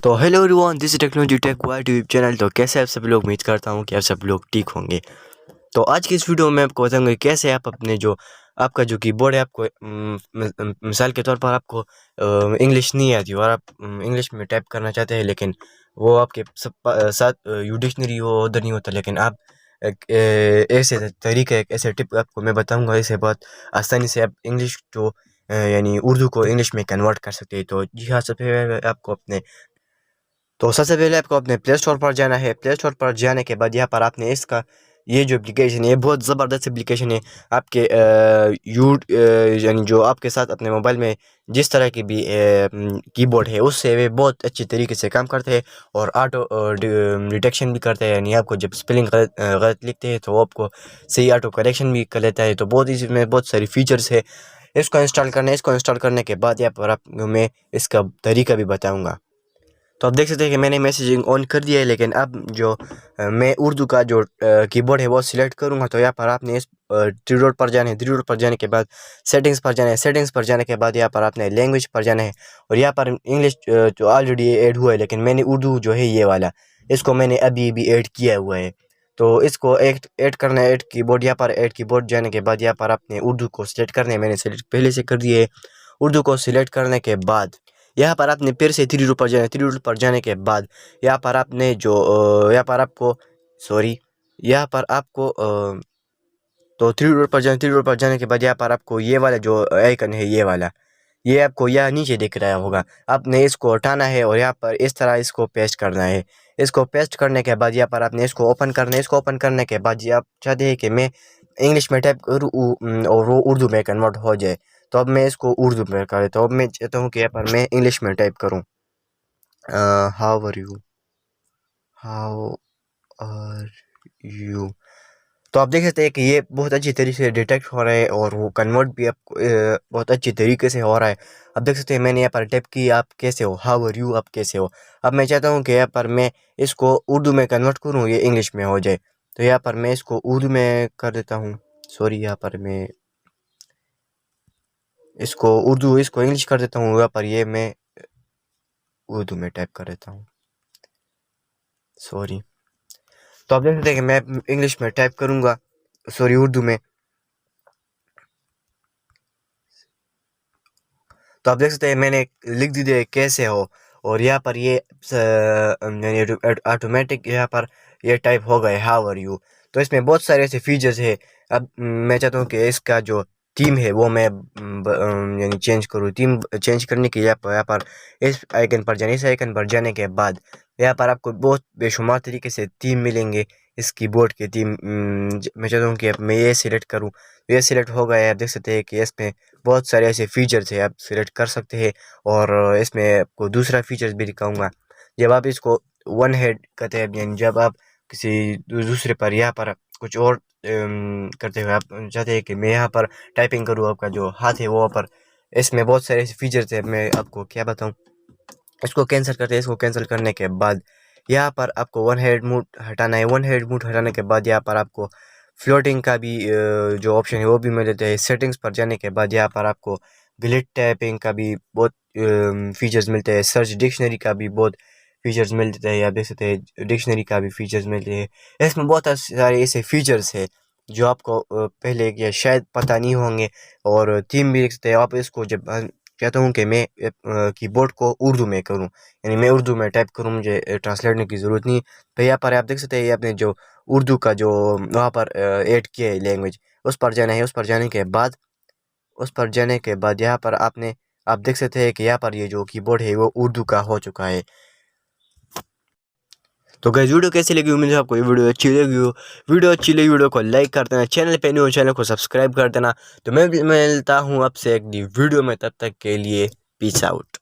तो hello everyone, this is technology tech wide YouTube channel. तो कैसे आप सभी लोग, उम्मीद करता हूँ कि आप सब लोग ठीक होंगे। तो आज की इस वीडियो में आपको बताऊंगा कैसे आप अपने जो आपका जो कीबोर्ड है, आपको मिसाल के तौर पर आपको इंग्लिश नहीं आती और आप इंग्लिश में टाइप करना चाहते हैं, लेकिन वो आपके साथ यू डिक्शनरी वो उधर नहीं होता, लेकिन आप ऐसे तरीके ऐसे टिप आपको मैं बताऊंगा, ऐसे बहुत आसानी से आप इंग्लिश जो यानी उर्दू को इंग्लिश में कन्वर्ट कर सकते हैं। तो जी हाँ, सबसे पहले सबसे पहले आपको अपने प्ले स्टोर पर जाना है। प्ले स्टोर पर जाने के बाद यहाँ पर आपने इसका ये जो एप्लीकेशन है, ये बहुत ज़बरदस्त एप्लीकेशन है। आपके यानी जो आपके साथ अपने मोबाइल में जिस तरह की भी कीबोर्ड है, उससे वे बहुत अच्छी तरीके से काम करते हैं और ऑटो डिटेक्शन भी करते हैं। यानी आपको जब स्पेलिंग गलत लिखते हैं तो वो आपको सही ऑटो करेक्शन भी कर लेता है। तो बहुत इसमें बहुत सारी फीचर्स है। इसको इंस्टॉल करने के बाद यहाँ पर आपको मैं इसका तरीका भी बताऊँगा। तो आप देख सकते हैं कि मैंने मैसेजिंग ऑन कर दिया है, लेकिन अब जो मैं उर्दू का जो कीबोर्ड है वो सिलेक्ट करूंगा। तो यहाँ पर आपने इस थ्री डॉट पर जाना है। थ्री डॉट पर जाने के बाद सेटिंग्स पर जाना है। सेटिंग्स पर जाने के बाद यहाँ पर आपने लैंग्वेज पर जाना है और यहाँ पर इंग्लिश जो ऑलरेडी ऐड हुआ है, लेकिन मैंने उर्दू जो है ये वाला, इसको मैंने अभी भी ऐड किया हुआ है। तो इसको ऐड करना है। ऐड कीबोर्ड, यहाँ पर ऐड कीबोर्ड जाने के बाद यहाँ पर आपने उर्दू को सिलेक्ट करना है। मैंने सिलेक्ट पहले से कर दिए है। उर्दू को सिलेक्ट करने के बाद यहाँ पर आपने फिर से थ्री डॉट पर जाना है। थ्री डॉट पर जाने के बाद यहाँ पर आपने जो यहाँ पर आपको सॉरी यहाँ पर आपको तो थ्री डॉट पर जाने। थ्री डॉट पर जाने के बाद यहाँ पर आपको ये वाला जो आइकन है, ये वाला, ये आपको यहाँ नीचे दिख रहा होगा। आपने इसको हटाना है और यहाँ पर इस तरह इसको पेस्ट करना है। इसको पेस्ट करने के बाद यहाँ पर आपने इसको ओपन करना है। इसको ओपन करने के बाद ये आप चाहते हैं कि मैं इंग्लिश में टाइप करूँ और वो उर्दू में कन्वर्ट हो जाए, तो अब मैं इसको उर्दू में कर देता हूँ। अब मैं चाहता हूँ कि यहाँ पर मैं इंग्लिश में टाइप करूँ। How are you, how are you. तो आप देख सकते हैं कि ये बहुत अच्छी तरीके से डिटेक्ट हो रहा है और वो कन्वर्ट भी आपको बहुत अच्छी तरीके से हो रहा है। आप देख सकते हैं मैंने यहाँ पर टाइप की, आप कैसे हो, हाउ आर यू, आप कैसे हो। अब मैं चाहता हूँ कि यहाँ पर मैं इसको उर्दू में कन्वर्ट करूँ, ये इंग्लिश में हो जाए। तो यहाँ पर मैं इसको उर्दू में कर देता हूँ। सॉरी, यहाँ पर मैं इसको इंग्लिश कर देता हूँ। यहाँ पर ये मैं उर्दू में टाइप कर देता हूँ। सॉरी। तो आप देख सकते हैं कि मैं इंग्लिश में टाइप करूँगा, सॉरी उर्दू में। तो आप देख सकते हैं मैंने लिख दिया कैसे हो, और यहाँ पर ये ऑटोमेटिक यहाँ पर ये टाइप हो गए हाउ आर यू। तो इसमें बहुत सारे ऐसे फीचर्स है। अब मैं चाहता हूँ कि इसका जो थीम है वो मैं यानी चेंज करूँ। थीम चेंज करने के लिए यहाँ पर इस आइकन पर जाने। इस आइकन पर जाने के बाद यहाँ पर आपको बहुत बेशुमार तरीके से थीम मिलेंगे। इस कीबोर्ड के थीम मैं चाहता हूँ कि मैं ये सिलेक्ट करूँ। ये सिलेक्ट हो गया है। आप देख सकते हैं कि इसमें बहुत सारे ऐसे फीचर्स है, आप सिलेक्ट कर सकते हैं। और इसमें आपको दूसरा फीचर्स भी दिखाऊंगा। जब आप इसको वन हेड करते हैं, यानी जब आप किसी दूसरे पर यहाँ पर कुछ और करते हुए आप चाहते हैं कि मैं यहाँ पर टाइपिंग करूँ, आपका जो हाथ है वो पर, इसमें बहुत सारे ऐसे फीचर्स है। मैं आपको क्या बताऊँ। इसको कैंसिल करते हैं। इसको कैंसिल करने के बाद यहाँ पर आपको वन हेड मूड हटाना है। वन हेड मूड हटाने के बाद यहाँ पर आपको फ्लोटिंग का भी जो ऑप्शन है वो भी मिल जाता है। सेटिंग्स पर जाने के बाद यहाँ पर आपको ग्लिच टाइपिंग का भी बहुत फीचर्स मिलते हैं। सर्च डिक्शनरी का भी बहुत फीचर्स मिलते हैं। आप देख सकते हैं डिक्शनरी का भी फीचर्स मिलते हैं। इसमें बहुत सारे ऐसे फीचर्स है जो आपको पहले या शायद पता नहीं होंगे। और थीम भी देख सकते हैं आप। इसको जब चाहता हूँ कि मैं कीबोर्ड को उर्दू में करूँ, यानी मैं उर्दू में टाइप करूँ, मुझे ट्रांसलेटने की ज़रूरत नहीं। तो यहाँ पर आप देख सकते हैं ये आपने जो उर्दू का जो वहाँ पर ऐड किया है लैंग्वेज, उस पर जाना है। उस पर जाने के बाद यहाँ पर आप देख सकते हैं कि यहाँ पर ये जो कीबोर्ड है वो उर्दू का हो चुका है। तो गाइस, वीडियो कैसी लगी, उम्मीद है आपको ये वीडियो अच्छी लगी हो। वीडियो को लाइक कर देना, चैनल पे न्यू हो चैनल को सब्सक्राइब कर देना। तो मैं मिलता हूँ आपसे एक नई वीडियो में, तब तक के लिए पीस आउट।